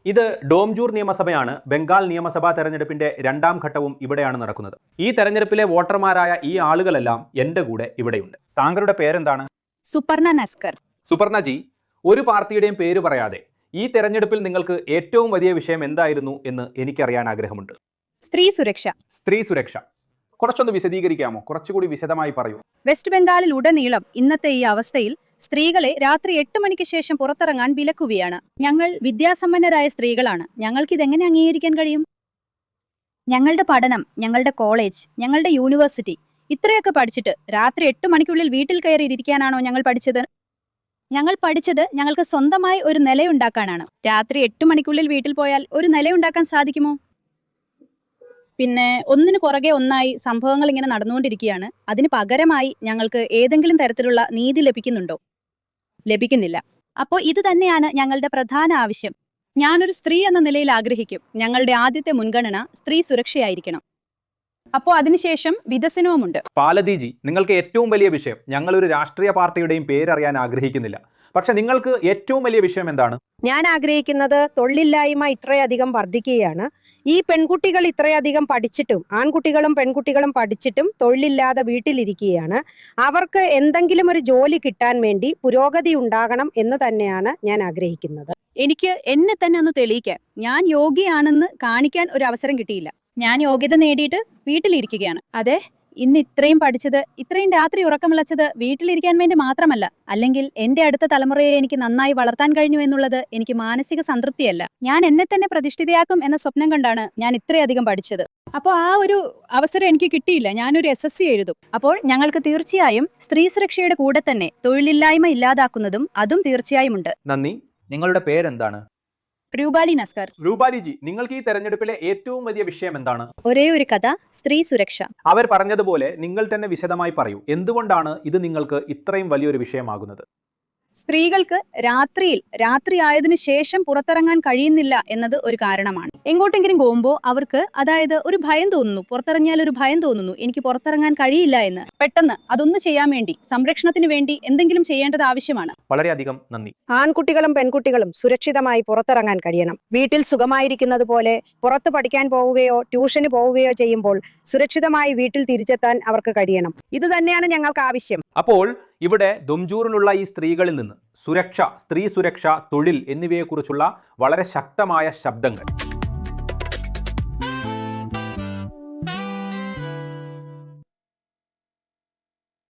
ഇത് ഡോംജൂർ നിയമസഭയാണ്. ബംഗാൾ നിയമസഭാ തെരഞ്ഞെടുപ്പിന്റെ രണ്ടാം ഘട്ടവും ഇവിടെയാണ് നടക്കുന്നത്. ഈ തെരഞ്ഞെടുപ്പിലെ വോട്ടർമാരായ ഈ ആളുകളെല്ലാം എന്റെ കൂടെ ഇവിടെയുണ്ട്. താങ്കളുടെ പേരെന്താണ്? സുപർണ നസ്കർ. സുപർണജി, ഒരു പാർട്ടിയുടെയും പേര് പറയാതെ ഈ തെരഞ്ഞെടുപ്പിൽ നിങ്ങൾക്ക് ഏറ്റവും വലിയ വിഷയം എന്തായിരുന്നു എന്ന് എനിക്കറിയാൻ ആഗ്രഹമുണ്ട്. സ്ത്രീ സുരക്ഷ. സ്ത്രീ സുരക്ഷ കുറച്ചൊന്ന് വിശദീകരിക്കാമോ? കുറച്ചുകൂടി വിശദമായി പറയൂ. വെസ്റ്റ് ബംഗാളിൽ ഉടനീളം ഇന്നത്തെ ഈ അവസ്ഥയിൽ സ്ത്രീകളെ രാത്രി 8 മണിക്ക് ശേഷം പുറത്തിറങ്ങാൻ വിലക്കുകയാണ്. ഞങ്ങൾ വിദ്യാസമ്പന്നരായ സ്ത്രീകളാണ്. ഞങ്ങൾക്കിതെങ്ങനെ അംഗീകരിക്കാൻ കഴിയും? ഞങ്ങളുടെ പഠനം, ഞങ്ങളുടെ കോളേജ്, ഞങ്ങളുടെ യൂണിവേഴ്സിറ്റി ഇത്രയൊക്കെ പഠിച്ചിട്ട് രാത്രി 8 മണിക്കുള്ളിൽ വീട്ടിൽ കയറി ഇരിക്കാനാണോ ഞങ്ങൾ പഠിച്ചത്? ഞങ്ങൾ പഠിച്ചത് ഞങ്ങൾക്ക് സ്വന്തമായി ഒരു നിലയുണ്ടാക്കാനാണ്. രാത്രി 8 മണിക്കുള്ളിൽ വീട്ടിൽ പോയാൽ ഒരു നിലയുണ്ടാക്കാൻ സാധിക്കുമോ? പിന്നെ ഒന്നിനു പുറകെ ഒന്നായി സംഭവങ്ങൾ ഇങ്ങനെ നടന്നുകൊണ്ടിരിക്കുകയാണ്. അതിന് പകരമായി ഞങ്ങൾക്ക് ഏതെങ്കിലും തരത്തിലുള്ള നീതി ലഭിക്കുന്നുണ്ടോ? ലഭിക്കുന്നില്ല. അപ്പോൾ ഇത് തന്നെയാണ് ഞങ്ങളുടെ പ്രധാന ആവശ്യം. ഞാനൊരു സ്ത്രീ എന്ന നിലയിൽ ആഗ്രഹിക്കും ഞങ്ങളുടെ ആദ്യത്തെ മുൻഗണന സ്ത്രീ സുരക്ഷയായിരിക്കണം. അപ്പോൾ അതിനുശേഷം വികസനവുമുണ്ട്. പാലതിജി, നിങ്ങൾക്ക് ഏറ്റവും വലിയ വിഷയം, ഞങ്ങളൊരു രാഷ്ട്രീയ പാർട്ടിയുടെയും പേരറിയാൻ ആഗ്രഹിക്കുന്നില്ല, പക്ഷെ നിങ്ങൾക്ക് ഏറ്റവും വലിയ വിഷയം എന്താണ്? ഞാൻ ആഗ്രഹിക്കുന്നത് തൊഴിലില്ലായ്മ ഇത്രയധികം വർദ്ധിക്കുകയാണ്. ഈ പെൺകുട്ടികൾ ഇത്രയധികം പഠിച്ചിട്ടും, ആൺകുട്ടികളും പെൺകുട്ടികളും പഠിച്ചിട്ടും തൊഴിലില്ലാതെ വീട്ടിലിരിക്കുകയാണ്. അവർക്ക് എന്തെങ്കിലും ഒരു ജോലി കിട്ടാൻ വേണ്ടി പുരോഗതി ഉണ്ടാകണം എന്ന് തന്നെയാണ് ഞാൻ ആഗ്രഹിക്കുന്നത്. എനിക്ക് എന്നെ തന്നെ ഒന്ന് തെളിയിക്കാൻ, ഞാൻ യോഗ്യയാണെന്ന് കാണിക്കാൻ ഒരു അവസരം കിട്ടിയില്ല. ഞാൻ യോഗ്യത നേടിയിട്ട് വീട്ടിലിരിക്കുകയാണ്. അതെ, ഇന്ന് ഇത്രയും പഠിച്ചത്, ഇത്രയും രാത്രി ഉറക്കമിളച്ചത് വീട്ടിലിരിക്കാൻ വേണ്ടി മാത്രമല്ല, അല്ലെങ്കിൽ എന്റെ അടുത്ത തലമുറയെ എനിക്ക് നന്നായി വളർത്താൻ കഴിഞ്ഞു എന്നുള്ളത് എനിക്ക് മാനസിക സംതൃപ്തിയല്ല. ഞാൻ എന്നെ തന്നെ പ്രതിഷ്ഠിതയാക്കും എന്ന സ്വപ്നം കണ്ടാണ് ഞാൻ ഇത്രയധികം പഠിച്ചത്. അപ്പോൾ ആ ഒരു അവസരം എനിക്ക് കിട്ടിയില്ല. ഞാനൊരു SSC എഴുതും. അപ്പോൾ ഞങ്ങൾക്ക് തീർച്ചയായും സ്ത്രീ സുരക്ഷയുടെ കൂടെ തന്നെ തൊഴിലില്ലായ്മ ഇല്ലാതാക്കുന്നതും അതും തീർച്ചയായും ഉണ്ട്. നന്ദി. നിങ്ങളുടെ പേരെന്താണ്? രൂപാലി നസ്കർ. രൂപാലിജി, നിങ്ങൾക്ക് ഈ തെരഞ്ഞെടുപ്പിലെ ഏറ്റവും വലിയ വിഷയം എന്താണ്? ഒരേ ഒരു കഥ, സ്ത്രീ സുരക്ഷ. അവർ പറഞ്ഞതുപോലെ നിങ്ങൾ തന്നെ വിശദമായി പറയൂ. എന്തുകൊണ്ടാണ് ഇത് നിങ്ങൾക്ക് ഇത്രയും വലിയൊരു വിഷയമാകുന്നത്? സ്ത്രീകൾക്ക് രാത്രി ആയതിനു ശേഷം പുറത്തിറങ്ങാൻ കഴിയുന്നില്ല എന്നത് ഒരു കാരണമാണ്. എങ്ങോട്ടെങ്കിലും പോകുമ്പോൾ അവർക്ക് ഒരു ഭയം തോന്നുന്നു. പുറത്തിറങ്ങിയാൽ ഒരു ഭയം തോന്നുന്നു, എനിക്ക് പുറത്തിറങ്ങാൻ കഴിയില്ല എന്ന്. പെട്ടെന്ന് അതൊന്ന് ചെയ്യാൻ വേണ്ടി, സംരക്ഷണത്തിന് വേണ്ടി എന്തെങ്കിലും ചെയ്യേണ്ടത് ആവശ്യമാണ്. വളരെയധികം നന്ദി. ആൺകുട്ടികളും പെൺകുട്ടികളും സുരക്ഷിതമായി പുറത്തിറങ്ങാൻ കഴിയണം. വീട്ടിൽ സുഖമായിരിക്കുന്നത് പോലെ പുറത്ത് പഠിക്കാൻ പോവുകയോ ട്യൂഷന് പോവുകയോ ചെയ്യുമ്പോൾ സുരക്ഷിതമായി വീട്ടിൽ തിരിച്ചെത്താൻ അവർക്ക് കഴിയണം. ഇത് തന്നെയാണ് ഞങ്ങൾക്ക് ആവശ്യം. അപ്പോൾ ഇവിടെ ദുംജൂറിലുള്ള ഈ സ്ത്രീകളിൽ നിന്ന് സുരക്ഷ, സ്ത്രീ സുരക്ഷ, തൊഴിൽ എന്നിവയെക്കുറിച്ചുള്ള വളരെ ശക്തമായ ശബ്ദങ്ങൾ